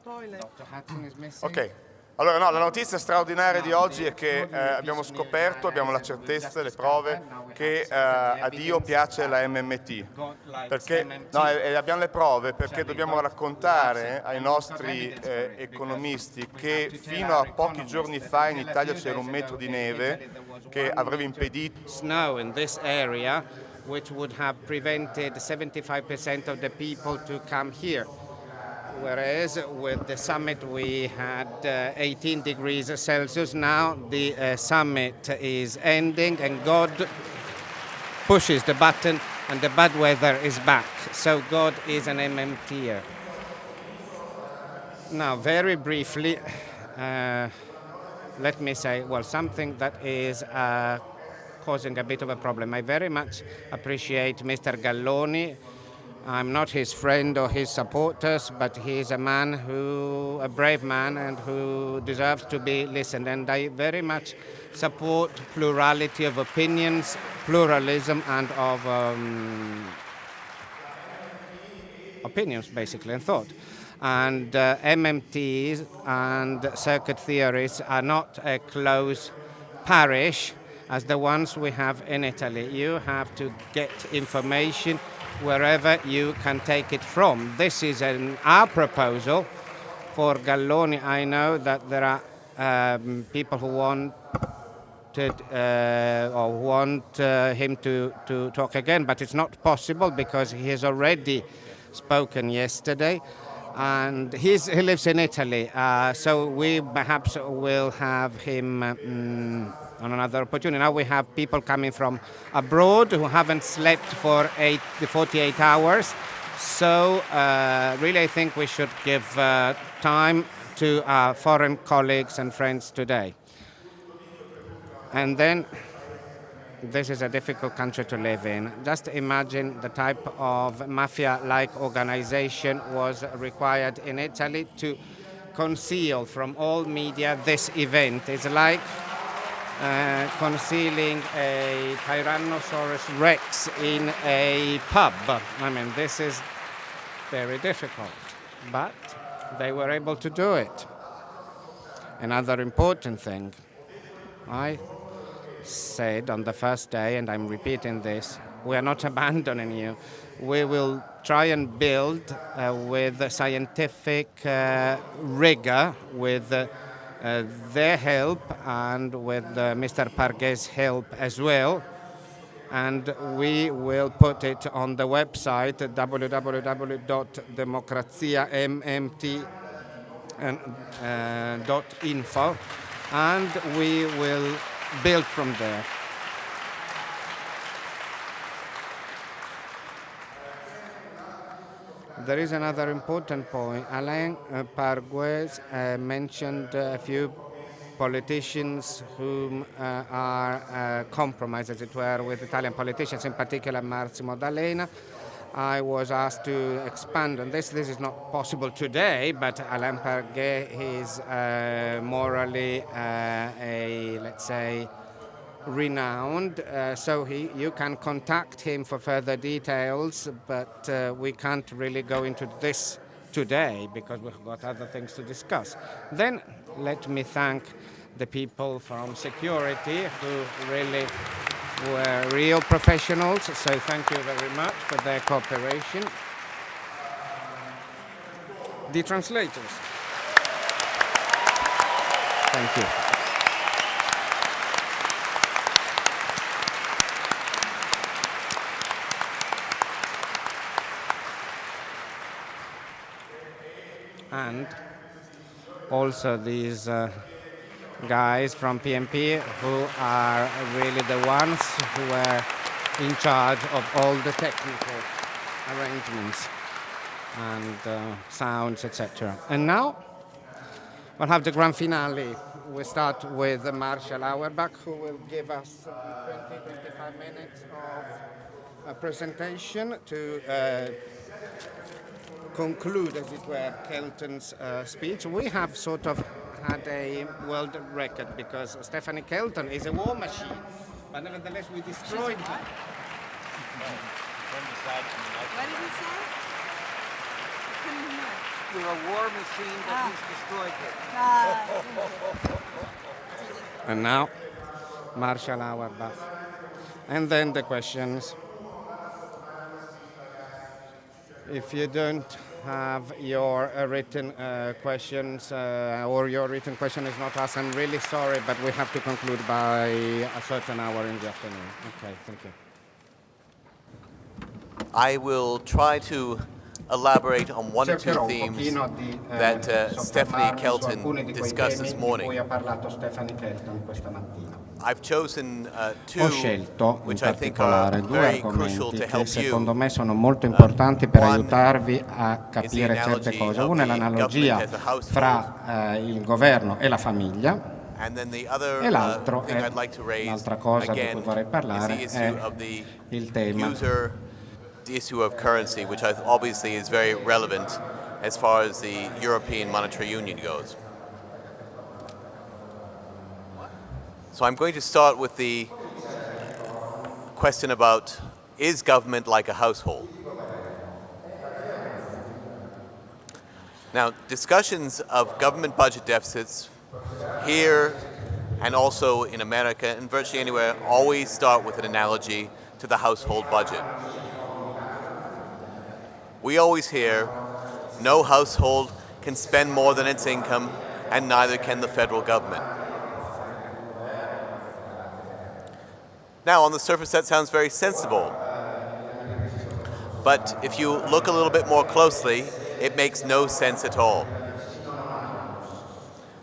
Ok, allora no, la notizia straordinaria di oggi è che abbiamo scoperto, abbiamo la certezza, le prove, che a Dio piace la MMT. Perché, no, e abbiamo le prove perché dobbiamo raccontare ai nostri economisti che fino a pochi giorni fa in Italia c'era un metro di neve che avrebbe impedito snow in this area, which would have prevented 75% of the people to come here. Whereas with the summit we had 18 degrees Celsius. Now the summit is ending and God pushes the button and the bad weather is back. So God is an MMTer. Now, very briefly, let me say, well, something that is causing a bit of a problem. I very much appreciate Mr. Galloni. I'm not his friend or his supporters, but he's a man a brave man, and who deserves to be listened. And I very much support plurality of opinions, pluralism, and of opinions, basically, and thought. And MMTs and circuit theories are not a close parish as the ones we have in Italy. You have to get information wherever you can take it from. This is our proposal. For Galloni, I know that there are people who want him to talk again, but it's not possible because he has already spoken yesterday, and he lives in Italy, so we perhaps will have him on another opportunity. Now we have people coming from abroad who haven't slept for 48 hours, so really I think we should give time to our foreign colleagues and friends today. And then, this is a difficult country to live in. Just imagine the type of mafia-like organization was required in Italy to conceal from all media this event. It's like concealing a Tyrannosaurus Rex in a pub. I mean, this is very difficult, but they were able to do it. Another important thing, I said on the first day, and I'm repeating this, we are not abandoning you. We will try and build with scientific rigor, with their help and with Mr. Parguet's help as well. And we will put it on the website www.democraziammt.info, and we will build from there. There is another important point. Alain Parguet mentioned a few politicians whom are compromised, as it were, with Italian politicians, in particular Massimo D'Alema. I was asked to expand on this. This is not possible today, but Alain Parguet is morally let's say, renowned. So you can contact him for further details, but we can't really go into this today because we've got other things to discuss. Then let me thank the people from security who really were real professionals, so thank you very much for their cooperation. The translators. Thank you. And also these guys from PMP who are really the ones who were in charge of all the technical arrangements and sounds, etc. And now we'll have the grand finale. We start with Marshall Auerback, who will give us 20-25 minutes of a presentation to conclude, as it were, Kelton's speech. We have sort of had a world record because Stephanie Kelton is a war machine, but nevertheless we destroyed her. What did he say? You're a war machine that has destroyed it. And now, Marshall Auerback. And then the questions. If you don't have your written questions or your written question is not asked, I'm really sorry, but we have to conclude by a certain hour in the afternoon. Okay, thank you. I will try to elaborate on one or two themes that Stephanie Kelton discussed this morning. I've chosen two, Ho scelto in which I think are particolare due very crucial argomenti to che help secondo you. me sono molto importanti per One aiutarvi a is the capire certe analogy cose. of Una è the l'analogia government as a household. fra il governo e la famiglia, And then the other e l'altro thing è I'd like to raise l'altra cosa di again cui vorrei is parlare the è issue of the il tema the issue of currency, which obviously is very relevant as far as the European Monetary Union goes. So I'm going to start with the question about, is government like a household? Now, discussions of government budget deficits here and also in America and virtually anywhere always start with an analogy to the household budget. We always hear, no household can spend more than its income, and neither can the federal government. Now, on the surface, that sounds very sensible. But if you look a little bit more closely, it makes no sense at all.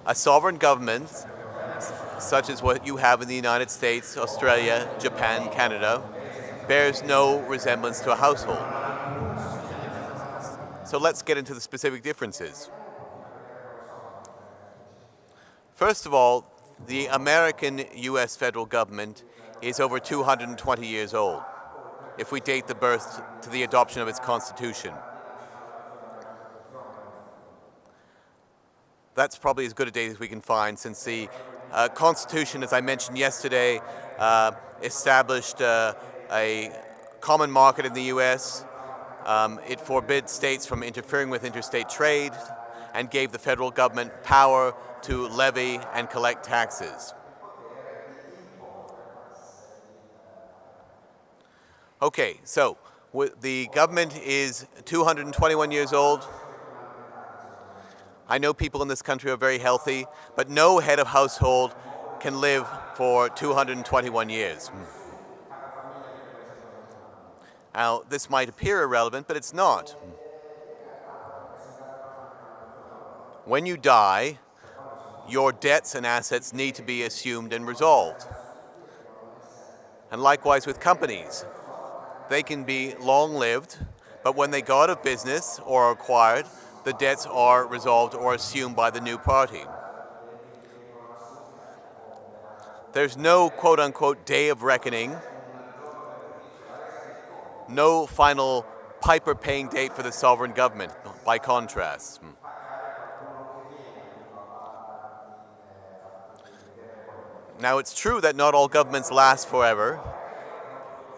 A sovereign government, such as what you have in the United States, Australia, Japan, Canada, bears no resemblance to a household. So let's get into the specific differences. First of all, the American US federal government is over 220 years old, if we date the birth to the adoption of its constitution. That's probably as good a date as we can find, since the Constitution, as I mentioned yesterday, established a common market in the US. It forbid states from interfering with interstate trade and gave the federal government power to levy and collect taxes. Okay, so the government is 221 years old. I know people in this country are very healthy, but no head of household can live for 221 years. Now, this might appear irrelevant, but it's not. When you die, your debts and assets need to be assumed and resolved. And likewise with companies. They can be long-lived, but when they go out of business or are acquired, the debts are resolved or assumed by the new party. There's no quote-unquote day of reckoning, no final Piper paying date for the sovereign government, by contrast. Now, it's true that not all governments last forever,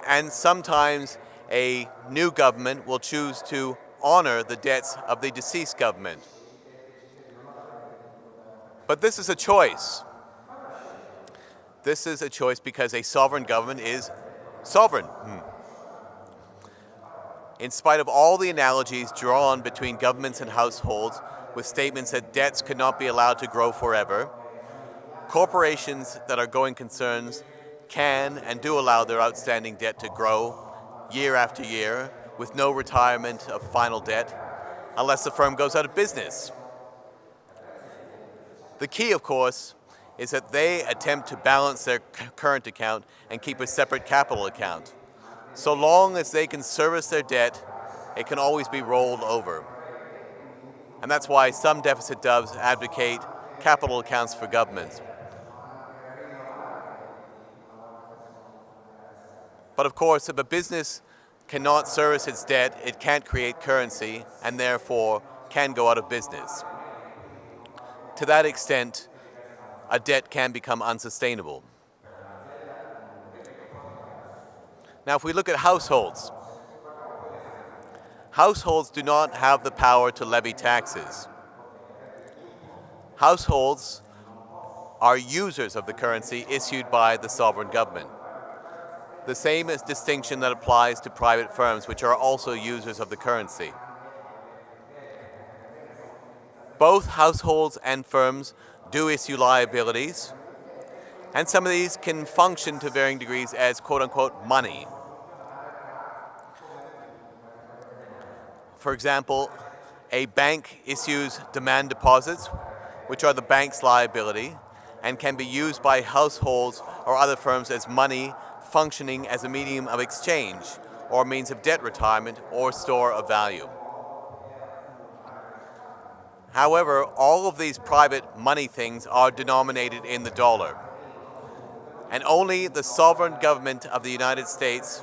and sometimes a new government will choose to honor the debts of the deceased government. But this is a choice. This is a choice because a sovereign government is sovereign. In spite of all the analogies drawn between governments and households with statements that debts could not be allowed to grow forever, corporations that are going concerns can and do allow their outstanding debt to grow year after year with no retirement of final debt unless the firm goes out of business. The key, of course, is that they attempt to balance their current account and keep a separate capital account. So long as they can service their debt, it can always be rolled over. And that's why some deficit doves advocate capital accounts for governments. But of course, if a business cannot service its debt, it can't create currency and therefore can go out of business. To that extent, a debt can become unsustainable. Now, if we look at households, households do not have the power to levy taxes. Households are users of the currency issued by the sovereign government. The same as distinction that applies to private firms, which are also users of the currency. Both households and firms do issue liabilities, and some of these can function to varying degrees as quote-unquote money. For example, a bank issues demand deposits, which are the bank's liability, and can be used by households or other firms as money functioning as a medium of exchange or means of debt retirement or store of value. However, all of these private money things are denominated in the dollar, and only the sovereign government of the United States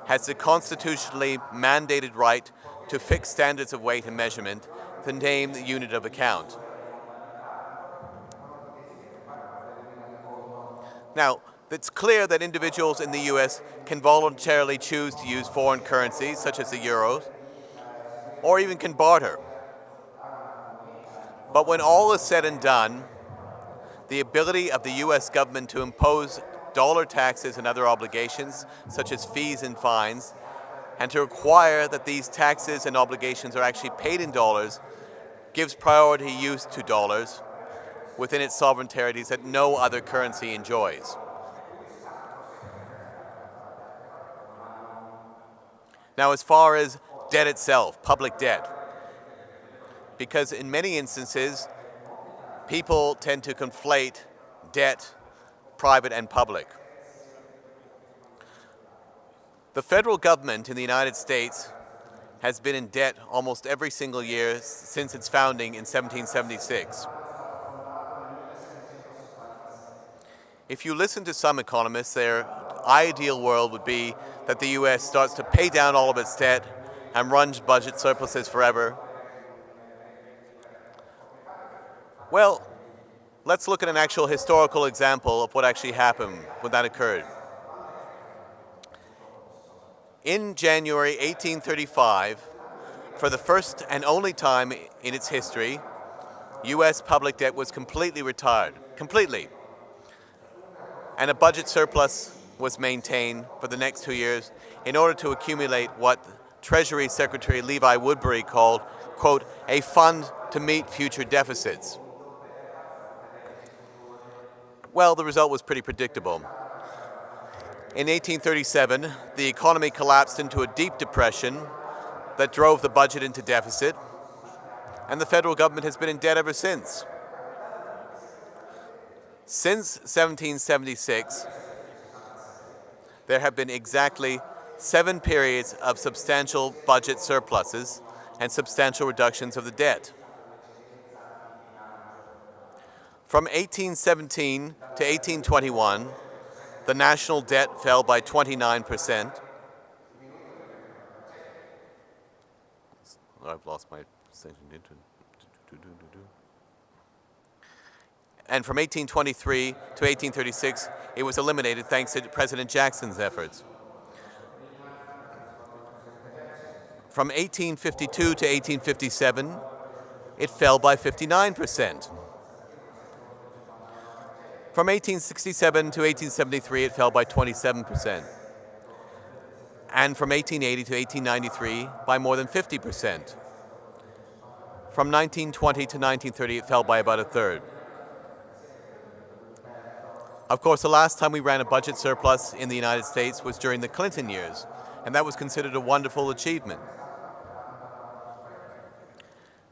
has the constitutionally mandated right to fix standards of weight and measurement to name the unit of account. Now, it's clear that individuals in the US can voluntarily choose to use foreign currencies, such as the euro, or even can barter. But when all is said and done, the ability of the US government to impose dollar taxes and other obligations, such as fees and fines, and to require that these taxes and obligations are actually paid in dollars, gives priority use to dollars within its sovereign territories that no other currency enjoys. Now, as far as debt itself, public debt, because in many instances, people tend to conflate debt, private and public. The federal government in the United States has been in debt almost every single year since its founding in 1776. If you listen to some economists, their ideal world would be that the US starts to pay down all of its debt and runs budget surpluses forever. Well, let's look at an actual historical example of what actually happened when that occurred. In January 1835, for the first and only time in its history, US public debt was completely retired, completely. And a budget surplus was maintained for the next 2 years in order to accumulate what Treasury Secretary Levi Woodbury called, quote, a fund to meet future deficits. Well, the result was pretty predictable. In 1837, the economy collapsed into a deep depression that drove the budget into deficit, and the federal government has been in debt ever since. Since 1776, there have been exactly 7 periods of substantial budget surpluses and substantial reductions of the debt. From 1817 to 1821, the national debt fell by 29%. I've lost my section. And from 1823 to 1836, it was eliminated thanks to President Jackson's efforts. From 1852 to 1857, it fell by 59%. From 1867 to 1873, it fell by 27%. And from 1880 to 1893, by more than 50%. From 1920 to 1930, it fell by about a third. Of course, the last time we ran a budget surplus in the United States was during the Clinton years, and that was considered a wonderful achievement.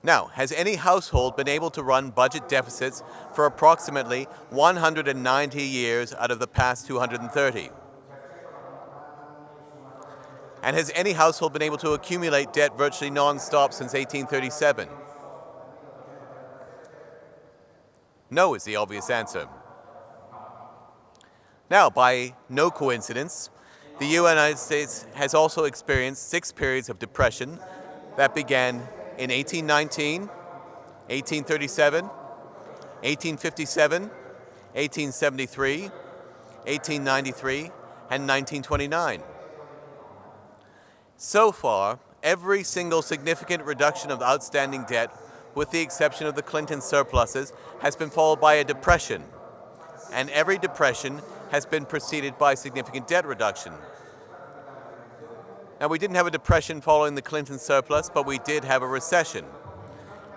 Now, has any household been able to run budget deficits for approximately 190 years out of the past 230? And has any household been able to accumulate debt virtually non-stop since 1837? No is the obvious answer. Now, by no coincidence, the United States has also experienced 6 periods of depression that began in 1819, 1837, 1857, 1873, 1893, and 1929. So far, every single significant reduction of outstanding debt, with the exception of the Clinton surpluses, has been followed by a depression. And every depression has been preceded by significant debt reduction. Now, we didn't have a depression following the Clinton surplus, but we did have a recession.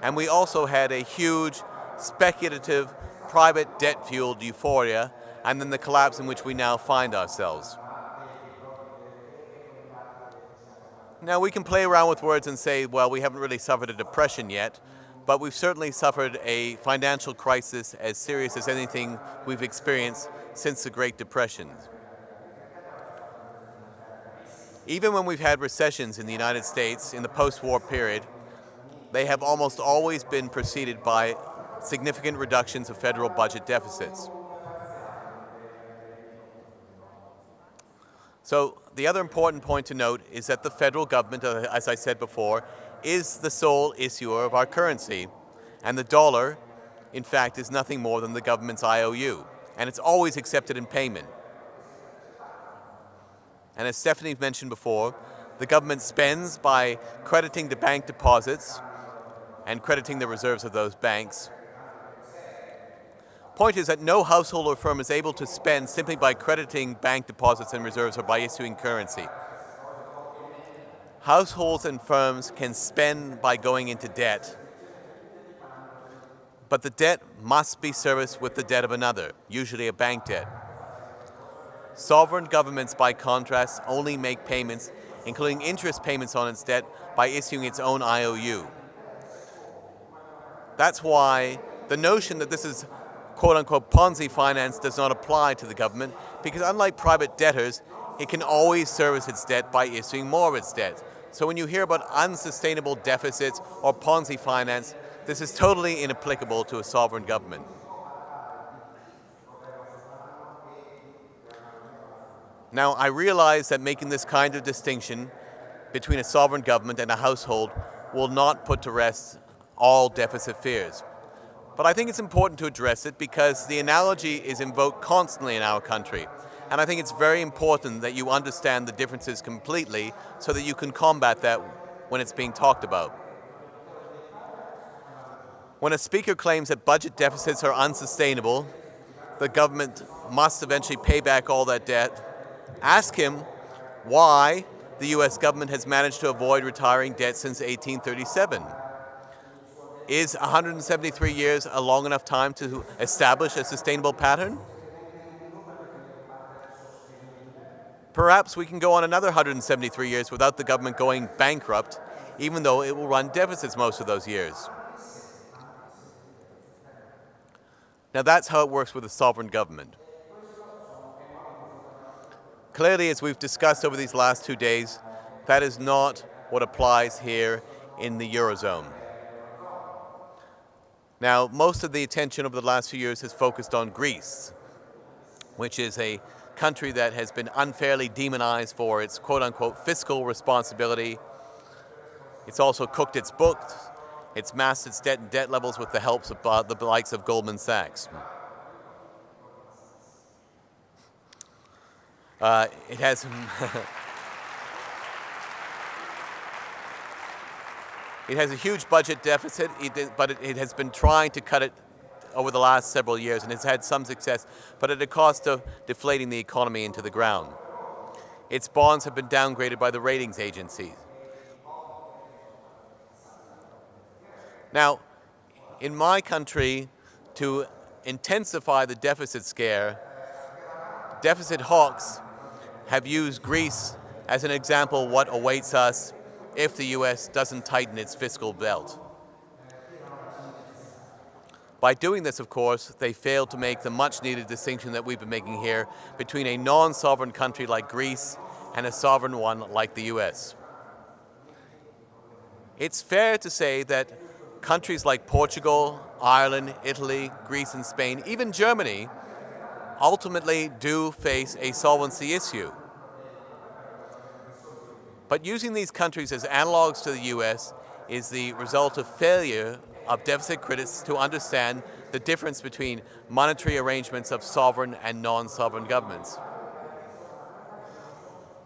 And we also had a huge speculative private debt-fueled euphoria, and then the collapse in which we now find ourselves. Now, we can play around with words and say, well, we haven't really suffered a depression yet, but we've certainly suffered a financial crisis as serious as anything we've experienced since the Great Depression. Even when we've had recessions in the United States in the post-war period, they have almost always been preceded by significant reductions of federal budget deficits. So the other important point to note is that the federal government, as I said before, is the sole issuer of our currency, and the dollar, in fact, is nothing more than the government's IOU, and it's always accepted in payment. And as Stephanie mentioned before, the government spends by crediting the bank deposits and crediting the reserves of those banks. Point is that no household or firm is able to spend simply by crediting bank deposits and reserves or by issuing currency. Households and firms can spend by going into debt, but the debt must be serviced with the debt of another, usually a bank debt. Sovereign governments, by contrast, only make payments, including interest payments on its debt, by issuing its own IOU. That's why the notion that this is quote-unquote Ponzi finance does not apply to the government, because unlike private debtors, it can always service its debt by issuing more of its debt. So when you hear about unsustainable deficits or Ponzi finance, this is totally inapplicable to a sovereign government. Now, I realize that making this kind of distinction between a sovereign government and a household will not put to rest all deficit fears. But I think it's important to address it because the analogy is invoked constantly in our country. And I think it's very important that you understand the differences completely so that you can combat that when it's being talked about. When a speaker claims that budget deficits are unsustainable, the government must eventually pay back all that debt, ask him why the US government has managed to avoid retiring debt since 1837. Is 173 years a long enough time to establish a sustainable pattern? Perhaps we can go on another 173 years without the government going bankrupt, even though it will run deficits most of those years. Now that's how it works with a sovereign government. Clearly, as we've discussed over these last 2 days, that is not what applies here in the Eurozone. Now, most of the attention over the last few years has focused on Greece, which is a country that has been unfairly demonized for its quote-unquote fiscal responsibility. It's also cooked its books. It's masked its debt and debt levels with the help of the likes of Goldman Sachs. It has it has a huge budget deficit, but it has been trying to cut it over the last several years, and it's had some success, but at the cost of deflating the economy into the ground. Its bonds have been downgraded by the ratings agencies. Now, in my country, to intensify the deficit scare, deficit hawks have used Greece as an example of what awaits us if the US doesn't tighten its fiscal belt. By doing this, of course, they failed to make the much-needed distinction that we've been making here between a non-sovereign country like Greece and a sovereign one like the US. It's fair to say that countries like Portugal, Ireland, Italy, Greece, and Spain, even Germany, ultimately do face a solvency issue. But using these countries as analogs to the US is the result of failure of deficit critics to understand the difference between monetary arrangements of sovereign and non-sovereign governments.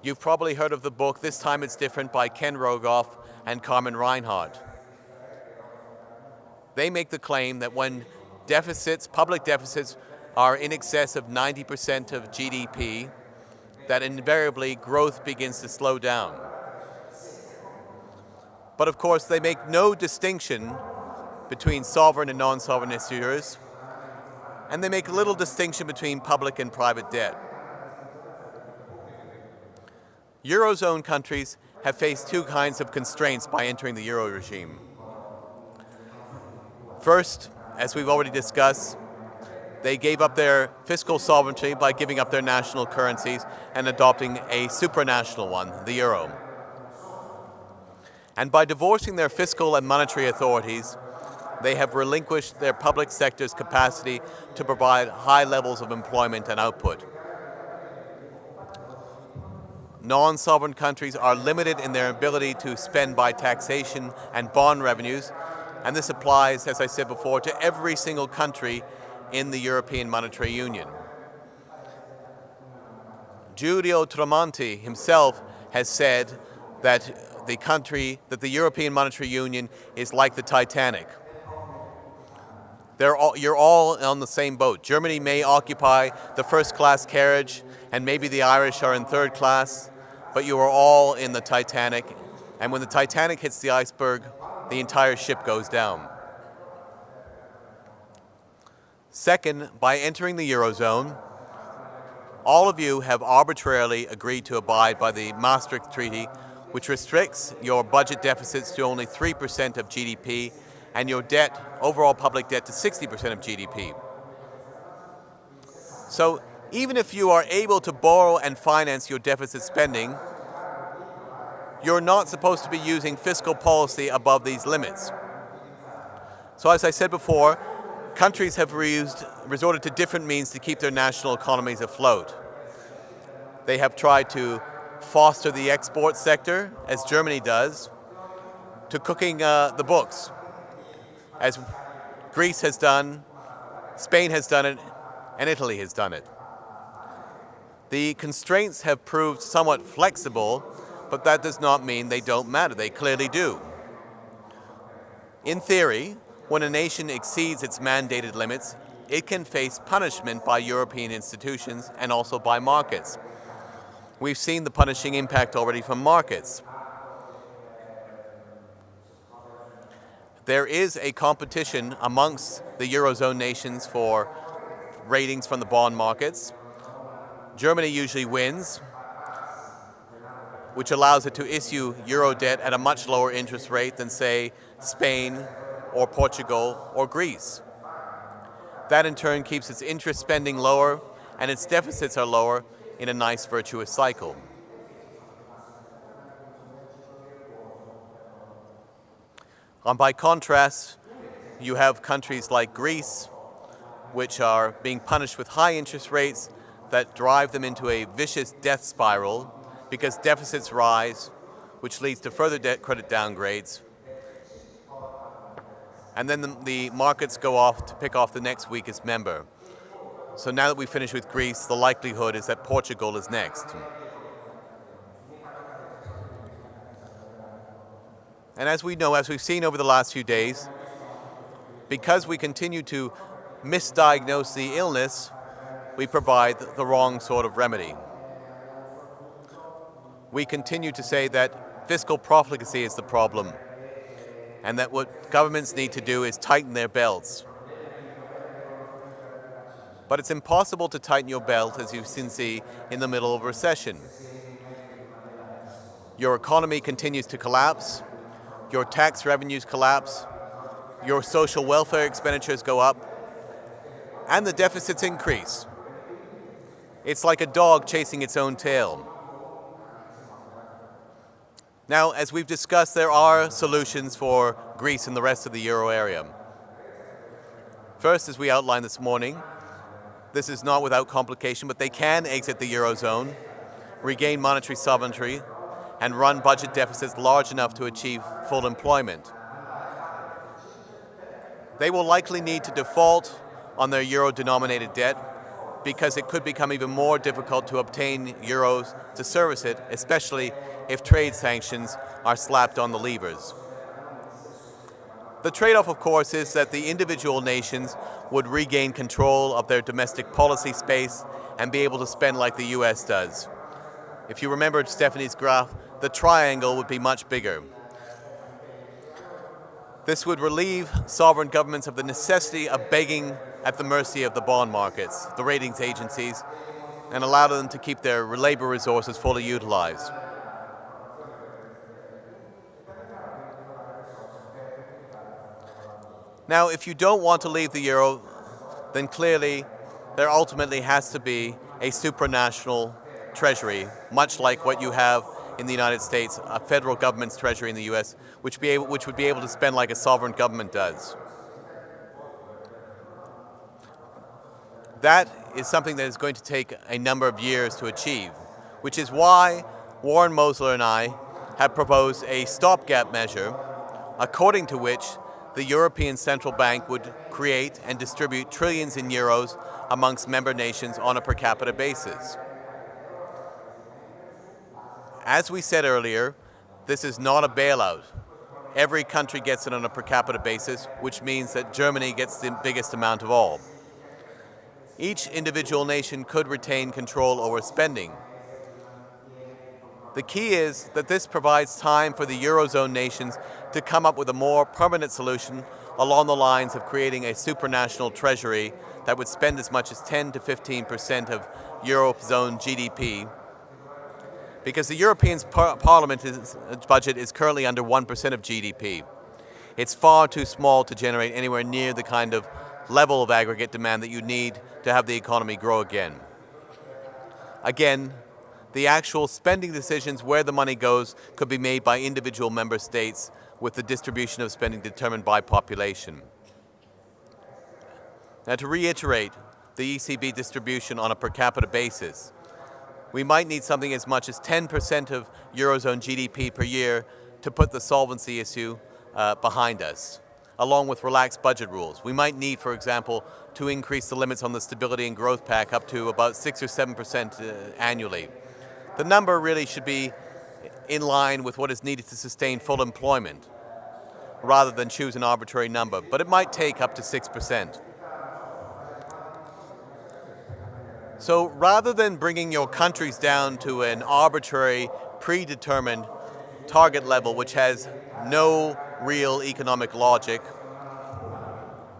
You've probably heard of the book This Time It's Different by Ken Rogoff and Carmen Reinhardt. They make the claim that when deficits, public deficits, are in excess of 90% of GDP, that invariably growth begins to slow down. But of course, they make no distinction between sovereign and non-sovereign issuers, and they make little distinction between public and private debt. Eurozone countries have faced two kinds of constraints by entering the euro regime. First, as we've already discussed, they gave up their fiscal sovereignty by giving up their national currencies and adopting a supranational one, the euro. And by divorcing their fiscal and monetary authorities, they have relinquished their public sector's capacity to provide high levels of employment and output. Non-sovereign countries are limited in their ability to spend by taxation and bond revenues, and this applies, as I said before, to every single country in the European Monetary Union. Giulio Tremonti himself has said that the European Monetary Union is like the Titanic. You're all on the same boat. Germany may occupy the first-class carriage, and maybe the Irish are in third class, but you are all in the Titanic, and when the Titanic hits the iceberg, the entire ship goes down. Second, by entering the Eurozone, all of you have arbitrarily agreed to abide by the Maastricht Treaty, which restricts your budget deficits to only 3% of GDP and your debt, overall public debt, to 60% of GDP. So even if you are able to borrow and finance your deficit spending, you're not supposed to be using fiscal policy above these limits. So as I said before, countries have resorted to different means to keep their national economies afloat. They have tried to foster the export sector, as Germany does, to cooking the books, as Greece has done, Spain has done it, and Italy has done it. The constraints have proved somewhat flexible, but that does not mean they don't matter. They clearly do. In theory, when a nation exceeds its mandated limits, it can face punishment by European institutions and also by markets. We've seen the punishing impact already from markets. There is a competition amongst the Eurozone nations for ratings from the bond markets. Germany usually wins, which allows it to issue euro debt at a much lower interest rate than, say, Spain or Portugal or Greece. That in turn keeps its interest spending lower and its deficits are lower in a nice virtuous cycle. And by contrast, you have countries like Greece, which are being punished with high interest rates that drive them into a vicious death spiral because deficits rise, which leads to further debt credit downgrades. And then the markets go off to pick off the next weakest member. So now that we finish with Greece, the likelihood is that Portugal is next. And as we know, as we've seen over the last few days, because we continue to misdiagnose the illness, we provide the wrong sort of remedy. We continue to say that fiscal profligacy is the problem, and that what governments need to do is tighten their belts. But it's impossible to tighten your belt, as you can see, in the middle of a recession. Your economy continues to collapse, your tax revenues collapse, your social welfare expenditures go up, and the deficits increase. It's like a dog chasing its own tail. Now, as we've discussed, there are solutions for Greece and the rest of the euro area. First, as we outlined this morning, this is not without complication, but they can exit the eurozone, regain monetary sovereignty, and run budget deficits large enough to achieve full employment. They will likely need to default on their euro-denominated debt, because it could become even more difficult to obtain euros to service it, especially if trade sanctions are slapped on the levers. The trade-off, of course, is that the individual nations would regain control of their domestic policy space and be able to spend like the US does. If you remember Stephanie's graph, the triangle would be much bigger. This would relieve sovereign governments of the necessity of begging at the mercy of the bond markets, the ratings agencies, and allow them to keep their labor resources fully utilized. Now, if you don't want to leave the euro, then clearly there ultimately has to be a supranational treasury, much like what you have in the United States, a federal government's treasury in the US, which would be able to spend like a sovereign government does. That is something that is going to take a number of years to achieve, which is why Warren Mosler and I have proposed a stopgap measure, according to which the European Central Bank would create and distribute trillions in euros amongst member nations on a per capita basis. As we said earlier, this is not a bailout. Every country gets it on a per capita basis, which means that Germany gets the biggest amount of all. Each individual nation could retain control over spending. The key is that this provides time for the Eurozone nations to come up with a more permanent solution along the lines of creating a supranational treasury that would spend as much as 10 to 15% of Eurozone GDP. Because the European Parliament's budget is currently under 1% of GDP. It's far too small to generate anywhere near the kind of level of aggregate demand that you need to have the economy grow again. Again, the actual spending decisions, where the money goes, could be made by individual member states with the distribution of spending determined by population. Now, to reiterate the ECB distribution on a per capita basis, we might need something as much as 10% of Eurozone GDP per year to put the solvency issue behind us, along with relaxed budget rules. We might need, for example, to increase the limits on the Stability and Growth Pact up to about 6 or 7% annually. The number really should be in line with what is needed to sustain full employment, rather than choose an arbitrary number, but it might take up to 6%. So rather than bringing your countries down to an arbitrary, predetermined target level which has no real economic logic,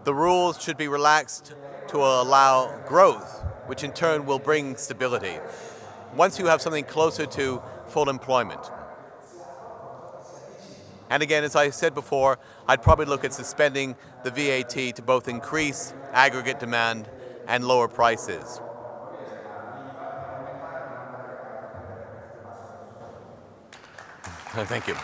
the rules should be relaxed to allow growth, which in turn will bring stability, once you have something closer to full employment. And again, as I said before, I'd probably look at suspending the VAT to both increase aggregate demand and lower prices. Thank you.